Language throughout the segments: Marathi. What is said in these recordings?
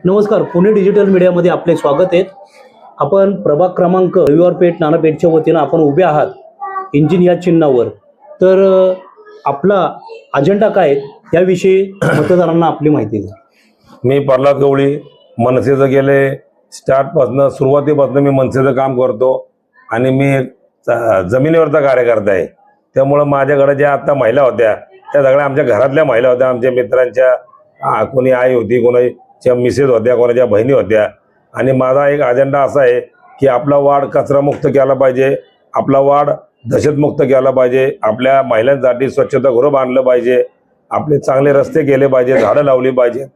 नमस्कार, पुणे डिजिटल मीडियामध्ये आपले स्वागत आहे। आपण प्रभाग क्रमांक रविवार पेठ नाना पेठच्या वतीने आपण उभे आहात इंजिन या चिन्हावर। तर आपला अजेंडा काय याविषयी मतदारांना आपली माहिती द्या। मी प्रल्हाद गवळी मनसेचं गेले स्टार्टपासून सुरुवातीपासून मी मनसेचं काम करतो आणि मी जमिनीवरचा कार्यकर्ता आहे। त्यामुळे माझ्याकडे ज्या आता महिला होत्या त्या सगळ्या आमच्या घरातल्या महिला होत्या, आमच्या मित्रांच्या कोणी आई होती, कोणाच्या मिसेस होत्या, कोणाच्या बहिणी होत्या। आणि माझा एक अजेंडा असा आहे की आपला वार्ड कचरामुक्त केला पाहिजे, आपला वार्ड दहशतमुक्त केला पाहिजे, आपल्या महिलांसाठी स्वच्छतागृह बांधलं पाहिजे, आपले चांगले रस्ते केले पाहिजे, झाडं लावली पाहिजे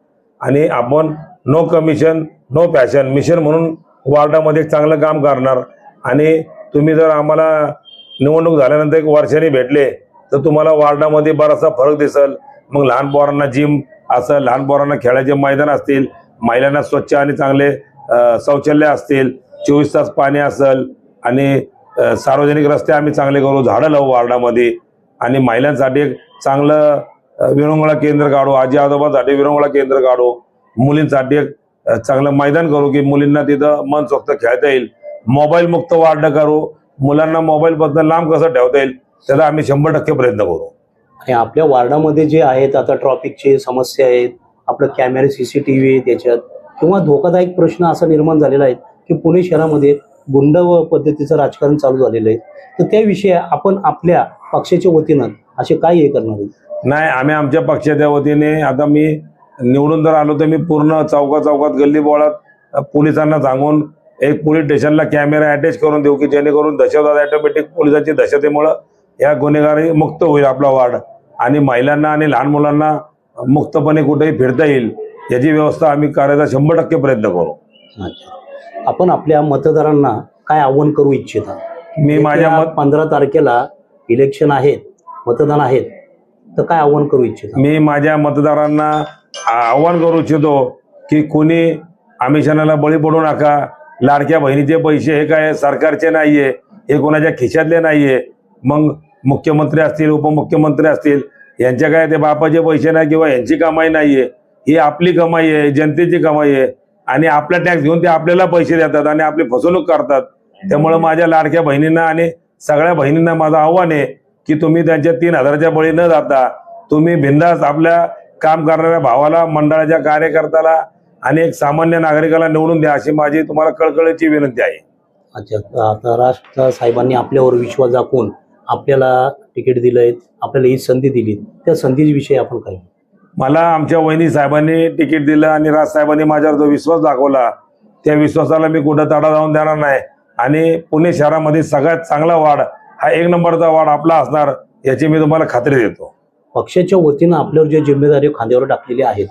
आणि आपण no commission no passion mission म्हणून वार्डामध्ये चांगलं काम करणार। आणि तुम्ही जर आम्हाला निवडणूक झाल्यानंतर एक वर्षाने भेटले तर तुम्हाला वार्डामध्ये बराचसा फरक दिसेल। मग लहान पोरांना जिम असेल, लहान पोरांना खेळाचे मैदान असतील, महिलांना स्वच्छ आणि चांगले शौचालय असतील, 24 तास पाणी असेल आणि सार्वजनिक रस्ते आम्ही चांगले करू, झाडं लावू वार्डामध्ये आणि महिलांसाठी एक चांगलं विरंगुळा केंद्र काढू, आजी आजोबांसाठी विरंगुळा केंद्र काढू, मुलींसाठी एक चांगलं मैदान करू की मुलींना तिथं मनसोक्त खेळता येईल, मोबाईल मुक्त वार्ड करू, मुलांना मोबाईल पासून लांब कसं ठेवता येईल त्याचा आम्ही 100% प्रयत्न करू। आणि आपल्या वार्डामध्ये जे आहेत आता ट्रॅफिकची समस्या आहेत, आपलं कॅमेरे CCTV त्याच्यात किंवा धोकादायक प्रश्न असा निर्माण झालेला आहे की पुणे शहरामध्ये गुंड व पद्धतीचं राजकारण चालू झालेलं आहे। तर त्याविषयी आपण आपल्या पक्षाच्या वतीनं असे काय हे करणार आहे? नाही, आम्ही आमच्या पक्षाच्या वतीने आता मी निवडून जर आलो तर मी पूर्ण चौकात गल्ली बोळात पोलिसांना सांगून एक पोलीस स्टेशनला कॅमेरा अटॅच करून देऊ की जेणेकरून दहशतवाद ऑटोमॅटिक पोलिसांची दहशतीमुळे या गुन्हेगारी मुक्त होईल आपला वार्ड आणि महिलांना आणि लहान मुलांना मुक्तपणे कुठेही फिरता येईल याची व्यवस्था आम्ही करायचा 100% प्रयत्न करू। आपण आपल्या मतदारांना काय आव्हान करू इच्छिता? मी माझ्या 15 तारखेला इलेक्शन आहेत, मतदान आहेत, तर काय आव्हान करू इच्छिता? मी माझ्या मतदारांना आव्हान करू इच्छितो की कोणी आमिषाला बळी पडू नका। लाडक्या बहिणीचे पैसे हे काय सरकारचे नाहीये, हे कोणाच्या खिशातले नाहीये। मग मुख्यमंत्री असतील, उपमुख्यमंत्री असतील, यांच्या काय ते बापाचे पैसे नाही किंवा यांची कमाई नाहीये, ही आपली कमाई आहे, जनतेची कमाई आहे आणि आपला टॅक्स घेऊन ते आपल्याला पैसे देतात आणि आपली फसवणूक करतात। त्यामुळे माझ्या लाडक्या बहिणींना आणि सगळ्या बहिणींना माझं आव्हान आहे की तुम्ही त्यांच्या 3000च्या बळी न जाता तुम्ही बिनधास्त आपल्या काम करणाऱ्या भावाला, मंडळाच्या कार्यकर्त्याला आणि एक सामान्य नागरिकाला निवडून द्या अशी माझी तुम्हाला कळकळीची विनंती आहे। अच्छा, आता राज साहेबांनी आपल्यावर विश्वास दाखवून आपल्याला तिकीट दिलंय, आपल्याला ही संधी दिली, त्या संधीविषयी आपण काय? मला आमच्या वहिनी साहेबांनी तिकीट दिलं आणि राज साहेबांनी माझ्यावर जो विश्वास दाखवला त्या विश्वासाला मी कुठं तडा जाऊन देणार नाही आणि पुणे शहरामध्ये सगळ्यात चांगला वार्ड हा 1 नंबरचा वार्ड आपला असणार याची मी तुम्हाला खात्री देतो। पक्षाच्या वतीनं आपल्यावर जे जिम्मेदारी खांद्यावर टाकलेली आहेत,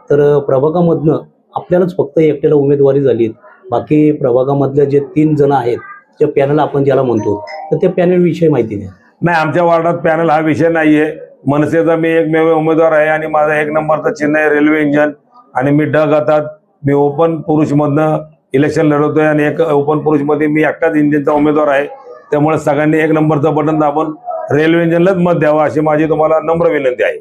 तर प्रभागामधनं आपल्यालाच फक्त एकट्याला उमेदवारी झाली, बाकी प्रभागामधल्या जे 3 जण आहेत जे पॅनल आपण ज्याला म्हणतो, तर त्या पॅनल विषयी माहिती द्या। नाही, आमच्या वार्डात पॅनल हा विषय नाहीये। मनसेचा मी एकमेव उमेदवार आहे आणि माझा 1 नंबरचं चिन्ह आहे रेल्वे इंजन आणि मी गटात मी ओपन पुरुषमधनं इलेक्शन लढवतोय आणि एक ओपन पुरुषमध्ये मी एकटाच इंजिनचा उमेदवार आहे। त्यामुळे सगळ्यांनी 1 नंबरचं बटन दाबून रेल्वे इंजनलाच मत द्यावं अशी माझी तुम्हाला नम्र विनंती आहे।